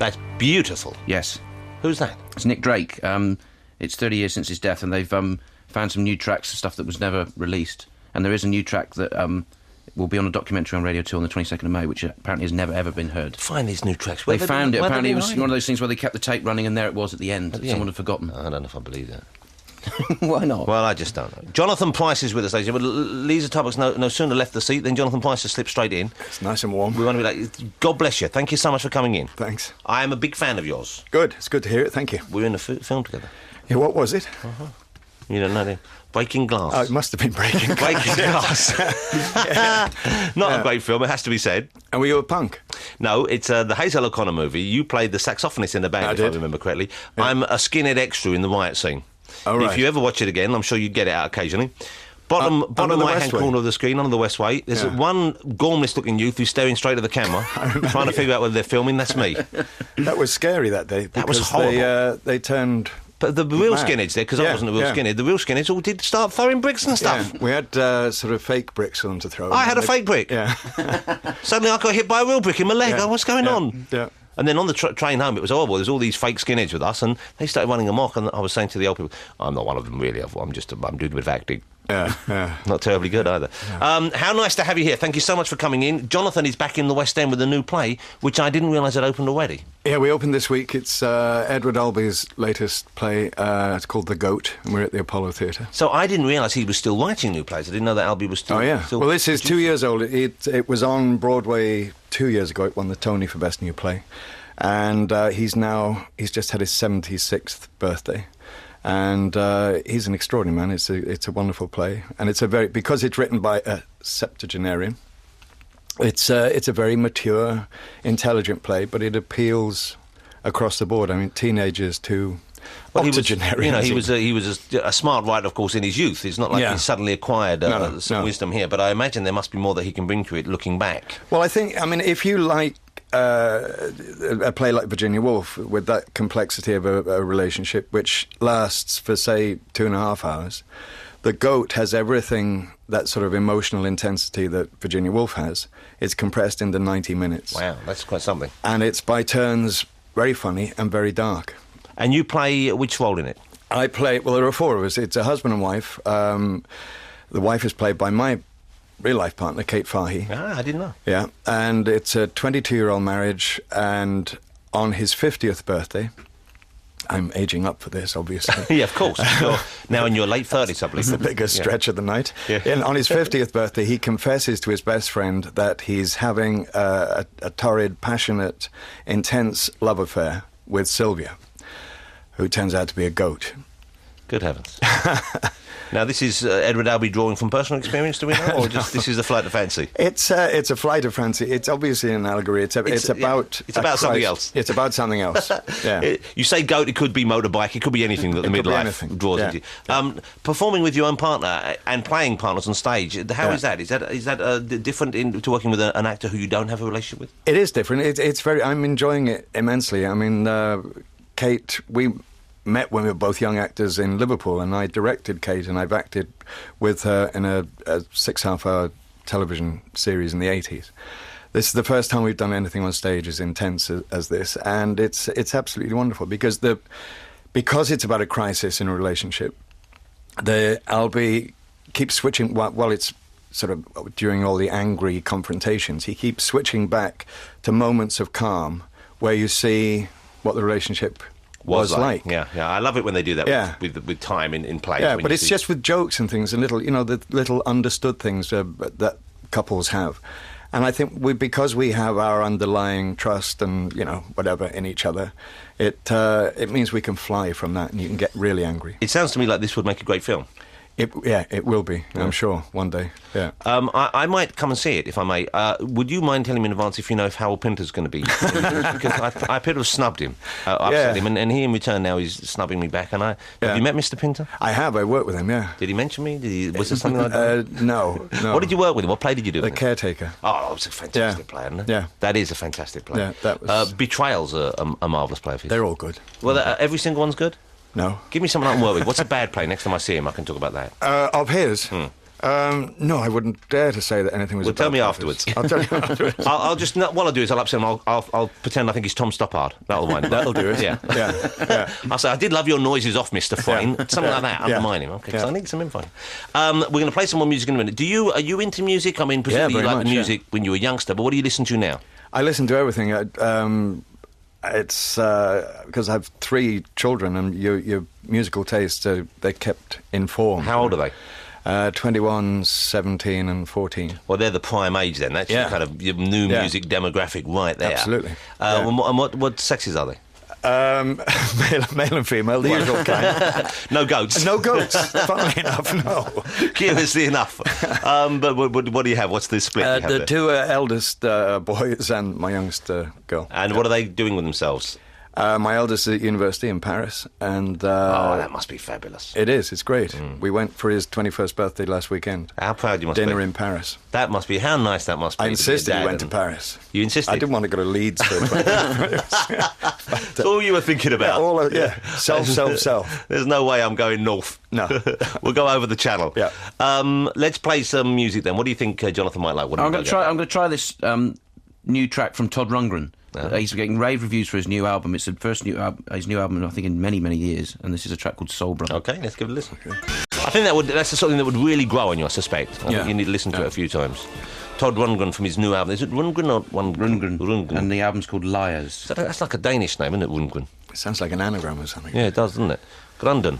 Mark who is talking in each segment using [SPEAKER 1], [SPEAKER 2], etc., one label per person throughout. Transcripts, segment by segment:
[SPEAKER 1] That's beautiful.
[SPEAKER 2] Yes.
[SPEAKER 1] Who's that?
[SPEAKER 2] It's Nick Drake. It's 30 years since his death, and they've found some new tracks of stuff that was never released. And there is a new track that will be on a documentary on Radio 2 on the 22nd of May, which apparently has never, ever been heard.
[SPEAKER 1] Find these new tracks.
[SPEAKER 2] They found it. Apparently it was one of those things where they kept the tape running and there it was at the end. Someone had forgotten.
[SPEAKER 1] I don't know if I believe that.
[SPEAKER 2] Why not?
[SPEAKER 1] Well, I just don't know. Jonathan Pryce is with us, ladies and gentlemen. Lisa Tubbs no sooner left the seat than Jonathan Pryce has slipped straight in.
[SPEAKER 3] It's nice and warm.
[SPEAKER 1] We want to be like, God bless you. Thank you so much for coming in.
[SPEAKER 3] Thanks.
[SPEAKER 1] I am a big fan of yours.
[SPEAKER 3] Good. It's good to hear it. Thank you.
[SPEAKER 1] We're in a film together.
[SPEAKER 3] Yeah, what was it?
[SPEAKER 1] You don't know, Breaking Glass.
[SPEAKER 3] Oh, it must have been Breaking Glass.
[SPEAKER 1] Breaking Glass. Not a great film, it has to be said.
[SPEAKER 3] And were you a punk?
[SPEAKER 1] No, it's the Hazel O'Connor movie. You played the saxophonist in the band, I remember correctly. Yeah. I'm a skinhead extra in the riot scene.
[SPEAKER 3] Oh, right.
[SPEAKER 1] If you ever watch it again, I'm sure you get it out occasionally. Bottom right-hand corner of the screen, under the West Way, there's one gormless-looking youth who's staring straight at the camera, trying to figure out whether they're filming. That's me.
[SPEAKER 3] That was scary that day.
[SPEAKER 1] That was horrible.
[SPEAKER 3] They turned...
[SPEAKER 1] But the real skinheads there, because I wasn't a real skinhead, the real skinheads all did start throwing bricks and stuff.
[SPEAKER 3] Yeah. We had sort of fake bricks on to throw.
[SPEAKER 1] I had a fake brick.
[SPEAKER 3] Yeah.
[SPEAKER 1] Suddenly I got hit by a real brick in my leg.
[SPEAKER 3] Yeah.
[SPEAKER 1] Oh, what's going on?
[SPEAKER 3] Yeah.
[SPEAKER 1] And then on the train home, it was horrible. There's all these fake skinheads with us, and they started running amok. And I was saying to the old people, "I'm not one of them, really. I'm doing a bit of acting."
[SPEAKER 3] Yeah.
[SPEAKER 1] Not terribly good either. Yeah. How nice to have you here. Thank you so much for coming in. Jonathan is back in the West End with a new play, which I didn't realise had opened already.
[SPEAKER 3] Yeah, we opened this week. It's Edward Albee's latest play. It's called The Goat, and we're at the Apollo Theatre.
[SPEAKER 1] So I didn't realise he was still writing new plays. I didn't know that Albee was still...
[SPEAKER 3] Oh, yeah. Well, this is 2 years old. It was on Broadway 2 years ago. It won the Tony for Best New Play. And he's just had his 76th birthday. And he's an extraordinary man. It's a wonderful play, and because it's written by a septuagenarian. It's a very mature, intelligent play, but it appeals across the board. I mean, teenagers to octogenarians.
[SPEAKER 1] He was a smart writer, of course, in his youth. It's not like he's suddenly acquired some wisdom here. But I imagine there must be more that he can bring to it, looking back.
[SPEAKER 3] Well, I mean, if you like a play like Virginia Woolf, with that complexity of a relationship which lasts for, say, 2.5 hours, The Goat has everything, that sort of emotional intensity that Virginia Woolf has. It's compressed into 90 minutes.
[SPEAKER 1] Wow, that's quite something.
[SPEAKER 3] And it's by turns very funny and very dark.
[SPEAKER 1] And you play which role in it?
[SPEAKER 3] I play, well, there are 4 of us. It's a husband and wife. The wife is played by my real-life partner, Kate Fahey.
[SPEAKER 1] Ah, I didn't know.
[SPEAKER 3] Yeah, and it's a 22-year-old marriage, and on his 50th birthday... I'm ageing up for this, obviously.
[SPEAKER 1] Yeah, of course. You're now in your late 30s, I believe.
[SPEAKER 3] It's the biggest stretch of the night.
[SPEAKER 1] Yeah.
[SPEAKER 3] On his 50th birthday, he confesses to his best friend that he's having a torrid, passionate, intense love affair with Sylvia, who turns out to be a goat.
[SPEAKER 1] Good heavens. Now, this is Edward Albee drawing from personal experience, do we know? Or just this is a flight of fancy?
[SPEAKER 3] It's a flight of fancy. It's obviously an allegory. It's about
[SPEAKER 1] something else.
[SPEAKER 3] It's about something else. Yeah.
[SPEAKER 1] You say goat, it could be motorbike, it could be anything that the midlife draws into. Performing with your own partner and playing partners on stage, how is that? Is that different to working with an actor who you don't have a relationship with?
[SPEAKER 3] It is different. I'm enjoying it immensely. I mean, Kate, we met when we were both young actors in Liverpool, and I directed Kate, and I've acted with her in a 6.5-hour television series in the 80s. This is the first time we've done anything on stage as intense as this, and it's absolutely wonderful because it's about a crisis in a relationship. The Albee keeps switching while it's sort of during all the angry confrontations. He keeps switching back to moments of calm where you see what the relationship was like.
[SPEAKER 1] Yeah. I love it when they do that with time in plays.
[SPEAKER 3] Yeah, but it's just with jokes and things and the little understood things that couples have. And I think because we have our underlying trust and, whatever in each other, it means we can fly from that and you can get really angry.
[SPEAKER 1] It sounds to me like this would make a great film.
[SPEAKER 3] It will be, I'm sure, one day, yeah.
[SPEAKER 1] I might come and see it, if I may. Would you mind telling me in advance if you know if Harold Pinter's going to be? Because I appear to have snubbed him, upset him, and he in return now is snubbing me back. And have you met Mr. Pinter?
[SPEAKER 3] I have, I worked with him, yeah.
[SPEAKER 1] Did he mention me? Was there something like that?
[SPEAKER 3] No.
[SPEAKER 1] What did you work with him? What play did you do
[SPEAKER 3] The
[SPEAKER 1] with him?
[SPEAKER 3] Caretaker.
[SPEAKER 1] Oh, it was a fantastic play, isn't it?
[SPEAKER 3] Yeah.
[SPEAKER 1] That is a fantastic play.
[SPEAKER 3] Yeah, that was...
[SPEAKER 1] Betrayal's a marvellous play for you.
[SPEAKER 3] They're all good.
[SPEAKER 1] Well, every single one's good?
[SPEAKER 3] No.
[SPEAKER 1] Give me someone I can work with. What's a bad play? Next time I see him, I can talk about that.
[SPEAKER 3] Of his? No, I wouldn't dare to say that anything was.
[SPEAKER 1] Well,
[SPEAKER 3] about
[SPEAKER 1] tell me
[SPEAKER 3] coffees.
[SPEAKER 1] afterwards.
[SPEAKER 3] I'll tell you afterwards.
[SPEAKER 1] I'll just what I'll do is I'll upset him. I'll pretend I think he's Tom Stoppard. That'll wind him.
[SPEAKER 3] That'll do it.
[SPEAKER 1] Yeah.
[SPEAKER 3] Yeah.
[SPEAKER 1] I'll say I did love your noises off, Mr. Frayne. Something like that.
[SPEAKER 3] Yeah.
[SPEAKER 1] Undermine him. Okay. Because
[SPEAKER 3] Yeah.
[SPEAKER 1] I need some info. We're going to play some more music in a minute. Are you into music? I mean, presumably you
[SPEAKER 3] very
[SPEAKER 1] like
[SPEAKER 3] much,
[SPEAKER 1] the music when you were a youngster. But what do you listen to now?
[SPEAKER 3] I listen to everything. It's because I have 3 children, and your musical tastes they're kept informed.
[SPEAKER 1] How old are they?
[SPEAKER 3] 21, 17 and 14.
[SPEAKER 1] Well, they're the prime age then. That's your kind of your new music demographic right there.
[SPEAKER 3] Absolutely.
[SPEAKER 1] And what sexes are they?
[SPEAKER 3] Male and female, the usual kind.
[SPEAKER 1] No goats.
[SPEAKER 3] No goats, funnily enough, no.
[SPEAKER 1] Curiously enough. But what do you have? What's the split you have
[SPEAKER 3] The
[SPEAKER 1] there?
[SPEAKER 3] 2 eldest boys and my youngest girl.
[SPEAKER 1] And what are they doing with themselves?
[SPEAKER 3] My eldest is at university in Paris, and
[SPEAKER 1] That must be fabulous.
[SPEAKER 3] it is. It's great. We went for his 21st birthday last weekend.
[SPEAKER 1] How proud you must be.
[SPEAKER 3] Dinner in Paris.
[SPEAKER 1] That must be. How nice that must be.
[SPEAKER 3] I
[SPEAKER 1] to be a
[SPEAKER 3] insisted
[SPEAKER 1] dad
[SPEAKER 3] he went to
[SPEAKER 1] and-
[SPEAKER 3] Paris.
[SPEAKER 1] You insisted?
[SPEAKER 3] I didn't want to go to Leeds for it.
[SPEAKER 1] That's all you were thinking about.
[SPEAKER 3] Self.
[SPEAKER 1] There's no way I'm going north.
[SPEAKER 3] No.
[SPEAKER 1] We'll go over the channel.
[SPEAKER 3] Yeah.
[SPEAKER 1] Let's play some music then. What do you think Jonathan might like?
[SPEAKER 2] I'm going to try this new track from Todd Rundgren. He's getting rave reviews for his new album. It's the first his new album, I think, in many, many years. And this is a track called Soul Brother.
[SPEAKER 1] Okay, let's give it a listen. Okay. I think that's something that would really grow on you, I suspect. I think you need to listen to it a few times. Todd Rundgren from his new album. Is it Rundgren or Rundgren?
[SPEAKER 2] And the album's called Liars.
[SPEAKER 1] That's like a Danish name, isn't it, Rundgren?
[SPEAKER 3] It sounds like an anagram or something.
[SPEAKER 1] Yeah, it does, doesn't it? Grundon.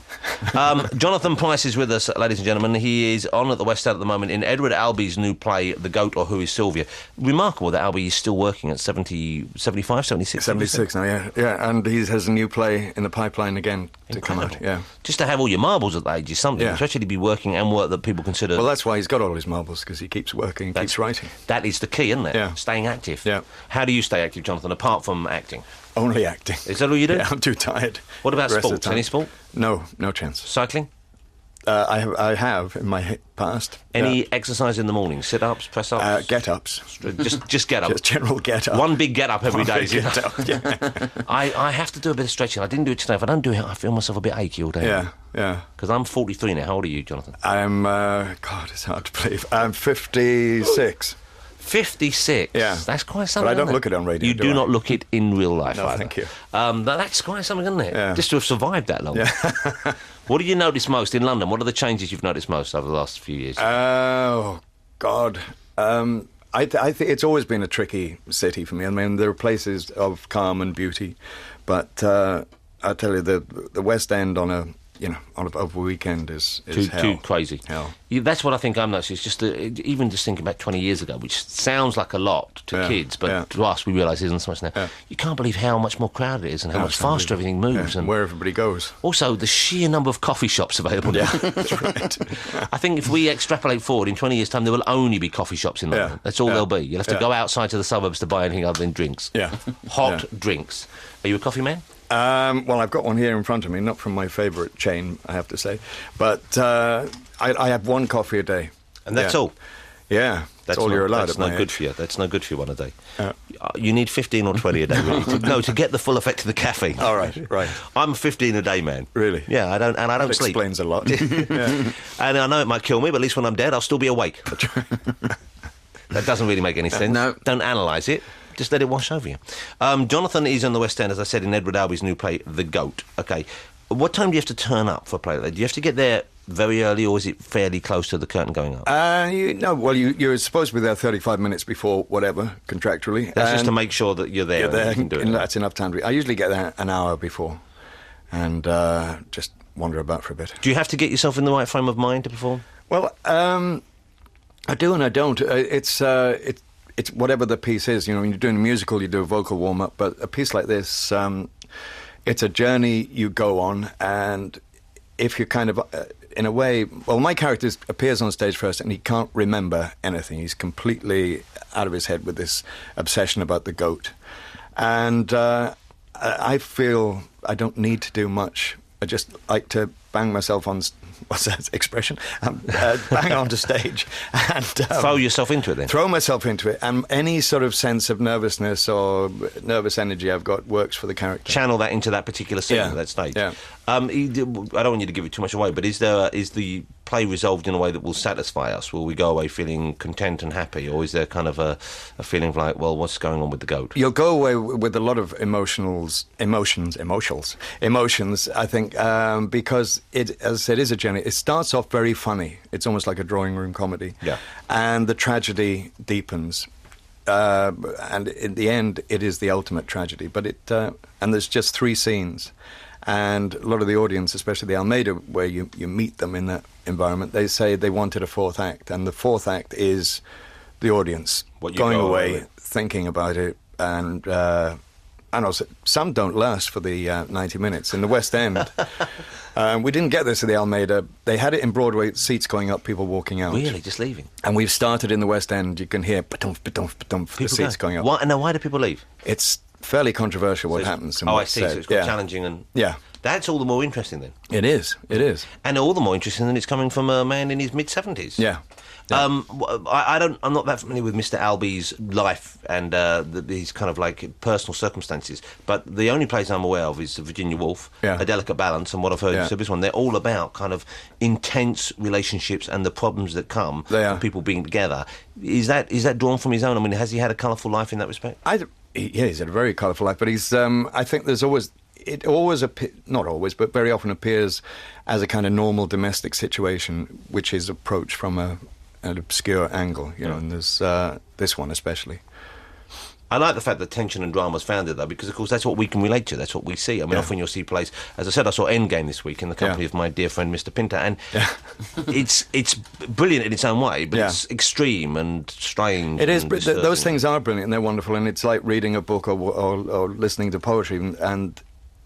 [SPEAKER 1] Jonathan Pryce is with us, ladies and gentlemen. He is on at the West End at the moment in Edward Albee's new play, The Goat or Who is Sylvia. Remarkable that Albee is still working at 75, 76?
[SPEAKER 3] 76 now, yeah. And he has a new play in the pipeline again to come out, yeah.
[SPEAKER 1] Just to have all your marbles at that age is something, especially to be working and work that people consider...
[SPEAKER 3] Well, that's why he's got all his marbles, because he keeps working, keeps writing.
[SPEAKER 1] That is the key, isn't it?
[SPEAKER 3] Yeah.
[SPEAKER 1] Staying active.
[SPEAKER 3] Yeah.
[SPEAKER 1] How do you stay active, Jonathan, apart from acting?
[SPEAKER 3] Only acting.
[SPEAKER 1] Is that all you do?
[SPEAKER 3] Yeah, I'm too tired.
[SPEAKER 1] What about
[SPEAKER 3] the rest of the
[SPEAKER 1] sports?
[SPEAKER 3] time.
[SPEAKER 1] Any sport?
[SPEAKER 3] No chance.
[SPEAKER 1] Cycling?
[SPEAKER 3] I have in my past.
[SPEAKER 1] Any exercise in the morning? Sit-ups, press-ups?
[SPEAKER 3] Get-ups.
[SPEAKER 1] Just get up.
[SPEAKER 3] Just general get-up.
[SPEAKER 1] One big get-up every day.
[SPEAKER 3] Yeah.
[SPEAKER 1] I have to do a bit of stretching. I didn't do it today. If I don't do it, I feel myself a bit achy all day.
[SPEAKER 3] Yeah.
[SPEAKER 1] Because I'm 43 now. How old are you, Jonathan?
[SPEAKER 3] I'm, God, it's hard to believe. I'm 56.
[SPEAKER 1] 56?
[SPEAKER 3] Yeah.
[SPEAKER 1] That's quite something.
[SPEAKER 3] But I don't
[SPEAKER 1] isn't
[SPEAKER 3] look it on radio,
[SPEAKER 1] You
[SPEAKER 3] do
[SPEAKER 1] do
[SPEAKER 3] I?
[SPEAKER 1] not look it in real life.
[SPEAKER 3] No,
[SPEAKER 1] either.
[SPEAKER 3] thank you.
[SPEAKER 1] That's quite something, isn't it?
[SPEAKER 3] Yeah.
[SPEAKER 1] Just to have survived that long.
[SPEAKER 3] Yeah.
[SPEAKER 1] What do you notice most in London? What are the changes you've noticed most over the last few years?
[SPEAKER 3] Oh, God. I think it's always been a tricky city for me. I mean, there are places of calm and beauty, but I tell you, the West End on a weekend is hell.
[SPEAKER 1] Too crazy.
[SPEAKER 3] Hell.
[SPEAKER 1] That's what I think I'm noticing. It's just even just thinking back 20 years ago, which sounds like a lot to kids, but to us we realise it isn't so much now.
[SPEAKER 3] Yeah.
[SPEAKER 1] You can't believe how much more crowded it is and how much faster everything moves.
[SPEAKER 3] And where everybody goes.
[SPEAKER 1] Also, the sheer number of coffee shops available.
[SPEAKER 3] Yeah, that's right.
[SPEAKER 1] I think if we extrapolate forward, in 20 years' time, there will only be coffee shops in London.
[SPEAKER 3] Yeah.
[SPEAKER 1] That's all
[SPEAKER 3] Yeah.
[SPEAKER 1] there'll be. You'll have to go outside to the suburbs to buy anything other than drinks.
[SPEAKER 3] Yeah.
[SPEAKER 1] Hot drinks. Are you a coffee man?
[SPEAKER 3] Well, I've got one here in front of me, not from my favourite chain, I have to say, but I have one coffee a day.
[SPEAKER 1] And that's all?
[SPEAKER 3] Yeah, that's all you're allowed
[SPEAKER 1] That's
[SPEAKER 3] at my
[SPEAKER 1] no good
[SPEAKER 3] age.
[SPEAKER 1] for you. That's no good for you one a day. You need 15 or 20 a day, really. To get the full effect of the caffeine.
[SPEAKER 3] All right.
[SPEAKER 1] I'm 15 a day, man.
[SPEAKER 3] Really?
[SPEAKER 1] Yeah, I don't
[SPEAKER 3] That
[SPEAKER 1] sleep.
[SPEAKER 3] explains a lot. Yeah.
[SPEAKER 1] And I know it might kill me, but at least when I'm dead, I'll still be awake. That doesn't really make any sense.
[SPEAKER 2] No.
[SPEAKER 1] Don't analyse it. Just let it wash over you. Jonathan is on the West End, as I said, in Edward Albee's new play, The Goat. Okay. What time do you have to turn up for a play like that? Do you have to get there very early, or is it fairly close to the curtain going up?
[SPEAKER 3] You're supposed to be there 35 minutes before whatever, contractually.
[SPEAKER 1] That's just to make sure that you're there.
[SPEAKER 3] You're there,
[SPEAKER 1] and you can do it.
[SPEAKER 3] that's enough time. I usually get there an hour before and just wander about for a bit.
[SPEAKER 1] Do you have to get yourself in the right frame of mind to perform?
[SPEAKER 3] Well, I do and I don't. It's whatever the piece is. You know, when you're doing a musical, you do a vocal warm-up, but a piece like this, it's a journey you go on, and if you're kind of, in a way... Well, my character appears on stage first, and he can't remember anything. He's completely out of his head with this obsession about the goat. And I feel I don't need to do much. I just like to bang myself on... What's that expression? Bang onto stage and
[SPEAKER 1] throw yourself into it then.
[SPEAKER 3] Throw myself into it, and any sort of sense of nervousness or nervous energy I've got works for the character.
[SPEAKER 1] Channel that into that particular scene at that stage.
[SPEAKER 3] Yeah.
[SPEAKER 1] I don't want you to give it too much away, but is the play resolved in a way that will satisfy us? Will we go away feeling content and happy, or is there kind of a feeling of like, well, what's going on with the goat?
[SPEAKER 3] You'll go away with a lot of emotions, I think, because it, as I said, is a journey. It starts off very funny. It's almost like a drawing room comedy.
[SPEAKER 1] Yeah.
[SPEAKER 3] And the tragedy deepens. And in the end, it is the ultimate tragedy. But and there's just 3 scenes. And a lot of the audience, especially the Almeida, where you meet them in that environment, they say they wanted a 4th act. And the 4th act is the audience going away, thinking about it. And also, some don't last for the 90 minutes. In the West End, we didn't get this at the Almeida. They had it in Broadway, seats going up, people walking out.
[SPEAKER 1] Really? Just leaving?
[SPEAKER 3] And we've started in the West End. You can hear ba-dump, ba-dump, ba-dump, the seats going up.
[SPEAKER 1] Why do people leave?
[SPEAKER 3] It's fairly controversial what happens. And
[SPEAKER 1] I see. So it's quite challenging. And that's all the more interesting then.
[SPEAKER 3] It is.
[SPEAKER 1] And all the more interesting that it's coming from a man in his mid-70s.
[SPEAKER 3] Yeah.
[SPEAKER 1] I'm not that familiar with Mr. Albee's life and his kind of like personal circumstances, but the only plays I'm aware of is Virginia Woolf, A Delicate Balance, and what I've heard of this one. They're all about kind of intense relationships and the problems that come from people being together. Is that drawn from his own? I mean, has he had a colourful life in that respect?
[SPEAKER 3] He's had a very colourful life, but he's. I think there's always. It always not always, but very often appears as a kind of normal domestic situation, which is approached from an obscure angle, you know, and there's this one especially.
[SPEAKER 1] I like the fact that tension and drama is founded, though, because, of course, that's what we can relate to. That's what we see. I mean, often you'll see plays... As I said, I saw Endgame this week in the company of my dear friend, Mr. Pinter, and it's brilliant in its own way, but it's extreme and strange.
[SPEAKER 3] It is, but those things are brilliant and they're wonderful, and it's like reading a book or listening to poetry, and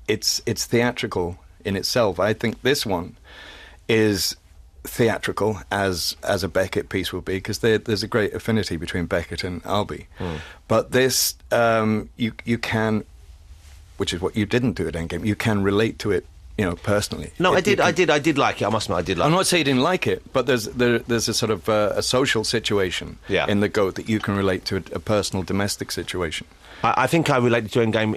[SPEAKER 3] it's theatrical in itself. I think this one is theatrical as a Beckett piece would be, because there's a great affinity between Beckett and Albee. But this you can, which is what you didn't do at Endgame, you can relate to it, you know, personally.
[SPEAKER 1] No, I did like it. I must admit, I did like it.
[SPEAKER 3] I'm not saying you didn't like it, but there's a sort of a social situation in The Goat that you can relate to a personal domestic situation.
[SPEAKER 1] I think I related to Endgame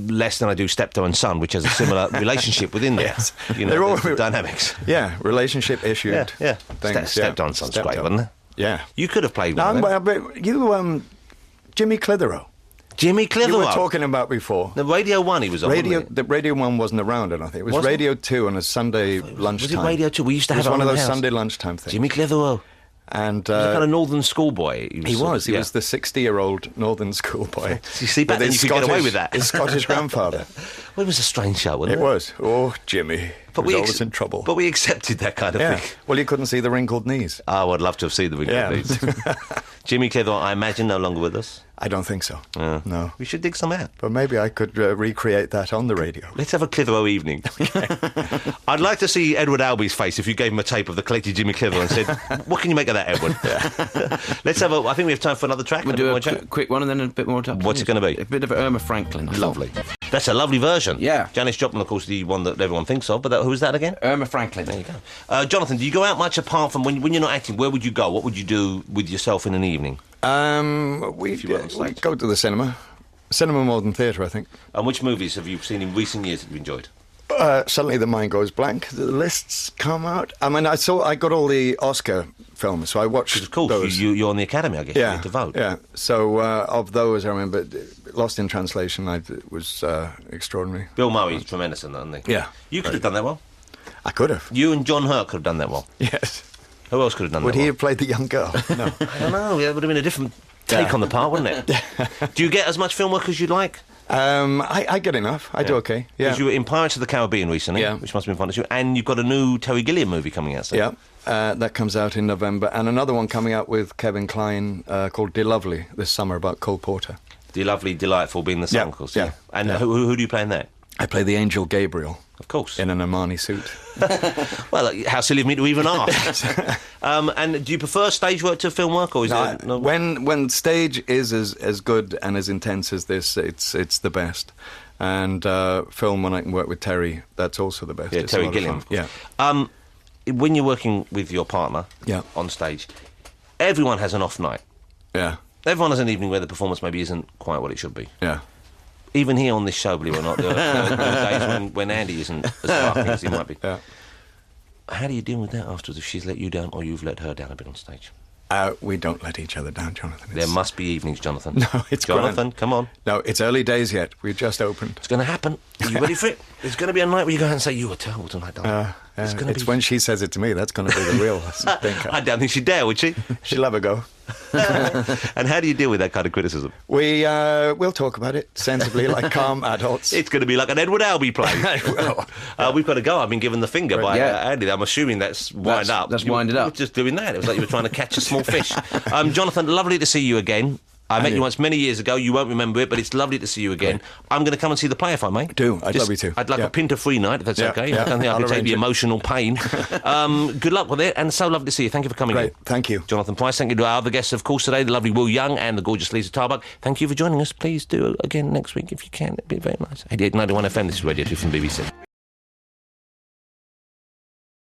[SPEAKER 1] less than I do Steptoe and Son, which has a similar relationship within there.
[SPEAKER 3] Yes.
[SPEAKER 1] You know, they're all dynamics.
[SPEAKER 3] Yeah, relationship issued things.
[SPEAKER 1] Steptoe and Son's great, wasn't it?
[SPEAKER 3] Yeah.
[SPEAKER 1] You could have played one.
[SPEAKER 3] Jimmy Clitheroe.
[SPEAKER 1] Jimmy Clitheroe.
[SPEAKER 3] You were talking about before.
[SPEAKER 1] The Radio 1 he was on,
[SPEAKER 3] The Radio 1 wasn't around, I don't think. It was Radio 2 on a Sunday lunchtime.
[SPEAKER 1] Was it Radio 2? We used to have it
[SPEAKER 3] one of those
[SPEAKER 1] house.
[SPEAKER 3] Sunday lunchtime things.
[SPEAKER 1] Jimmy Clitheroe.
[SPEAKER 3] And
[SPEAKER 1] he was a kind of northern schoolboy.
[SPEAKER 3] He was the 60-year-old northern schoolboy.
[SPEAKER 1] You see, back then you could get away with that.
[SPEAKER 3] His Scottish grandfather.
[SPEAKER 1] Well, it was a strange show, wasn't it?
[SPEAKER 3] It was. Oh, Jimmy. But he was always in trouble.
[SPEAKER 1] But we accepted that kind of thing.
[SPEAKER 3] Well, you couldn't see the wrinkled knees.
[SPEAKER 1] Oh, I'd love to have seen the wrinkled knees. Jimmy Clitheroe, I imagine, no longer with us?
[SPEAKER 3] I don't think so. No.
[SPEAKER 1] We should dig some out.
[SPEAKER 3] But maybe I could recreate that on the radio.
[SPEAKER 1] Let's have a Clitheroe evening. I'd like to see Edward Albee's face if you gave him a tape of the collected Jimmy Clitheroe and said, what can you make of that, Edward? Let's have I think we have time for another track.
[SPEAKER 2] We'll do a quick one and then a bit more.
[SPEAKER 1] What's it going to be?
[SPEAKER 2] A bit of Irma Franklin.
[SPEAKER 1] Lovely. That's a lovely version.
[SPEAKER 2] Yeah.
[SPEAKER 1] Janis Joplin, of course, the one that everyone thinks of, but who was that again?
[SPEAKER 2] Irma Franklin.
[SPEAKER 1] There you go. Jonathan, do you go out much apart from when you're not acting? Where would you go? What would you do with yourself in an evening?
[SPEAKER 3] We go to the cinema. Cinema more than theatre, I think.
[SPEAKER 1] And which movies have you seen in recent years that you've enjoyed?
[SPEAKER 3] Suddenly the mind goes blank. The lists come out. I mean, I got all the Oscar films, so I watched those.
[SPEAKER 1] You're on the Academy, I guess. You get to vote.
[SPEAKER 3] Yeah. So of those, I remember Lost in Translation. Was extraordinary.
[SPEAKER 1] Bill Murray's tremendous in that, isn't he?
[SPEAKER 3] Yeah.
[SPEAKER 1] You could have done that well.
[SPEAKER 3] I could have.
[SPEAKER 1] You and John Hurt could have done that well.
[SPEAKER 3] Yes.
[SPEAKER 1] Who else could have done that well?
[SPEAKER 3] Would he have played the young girl? No.
[SPEAKER 1] I don't know. It would have been a different take on the part, wouldn't it? Do you get as much film work as you'd like?
[SPEAKER 3] I get enough. I do okay. Yeah.
[SPEAKER 1] Because you were in Pirates of the Caribbean recently, which must have been fun. And you've got a new Terry Gilliam movie coming out soon.
[SPEAKER 3] Yeah. That comes out in November. And another one coming out with Kevin Kline called Dear Lovely this summer about Cole Porter.
[SPEAKER 1] Dear Lovely, Delightful being the song, of course.
[SPEAKER 3] Yeah.
[SPEAKER 1] And who do you play in that?
[SPEAKER 3] I play the angel Gabriel.
[SPEAKER 1] Of course.
[SPEAKER 3] In an Armani suit.
[SPEAKER 1] Well, how silly of me to even ask. And do you prefer stage work to film work? Or is
[SPEAKER 3] no, when stage is as good and as intense as this, it's the best. And film, when I can work with Terry, that's also the best.
[SPEAKER 1] Yeah, Terry Gilliam.
[SPEAKER 3] Yeah.
[SPEAKER 1] When you're working with your partner on stage, everyone has an off night.
[SPEAKER 3] Yeah.
[SPEAKER 1] Everyone has an evening where the performance maybe isn't quite what it should be.
[SPEAKER 3] Yeah.
[SPEAKER 1] Even here on this show, believe it or not, there are days when Andy isn't as sparkling as he might be.
[SPEAKER 3] Yeah.
[SPEAKER 1] How do you deal with that afterwards if she's let you down or you've let her down a bit on stage?
[SPEAKER 3] We don't let each other down, Jonathan.
[SPEAKER 1] There must be evenings, Jonathan.
[SPEAKER 3] No, it's
[SPEAKER 1] Jonathan,
[SPEAKER 3] grand.
[SPEAKER 1] come on.
[SPEAKER 3] No, it's early days yet. We've just opened.
[SPEAKER 1] It's going to happen. Are you ready for it? There's going to be a night where you go out and say, you were terrible tonight, darling.
[SPEAKER 3] It's when she says it to me, that's going to be the real stinker.
[SPEAKER 1] I don't think she'd dare, would she?
[SPEAKER 3] She'll have a go.
[SPEAKER 1] And how do you deal with that kind of criticism?
[SPEAKER 3] We'll talk about it sensibly, like calm adults.
[SPEAKER 1] It's going to be like an Edward Albee play. We've got to go. I've been given the finger by Andy. I'm assuming that's wind up.
[SPEAKER 2] That's winded up.
[SPEAKER 1] You were just doing that. It was like you were trying to catch a small fish. Jonathan, lovely to see you again. I met you once many years ago. You won't remember it, but it's lovely to see you again. Great. I'm going to come and see the play if I may.
[SPEAKER 3] I'd love you to.
[SPEAKER 1] I'd like a pint of free night, if that's okay. I don't think I can take the emotional pain. Good luck with it, and so lovely to see you. Thank you for coming in.
[SPEAKER 3] Thank you.
[SPEAKER 1] Jonathan Pryce, thank you to our other guests, of course, today, the lovely Will Young and the gorgeous Lisa Tarbuck. Thank you for joining us. Please do again next week if you can. It'd be very nice. 88.91 FM, this is Radio 2 from BBC.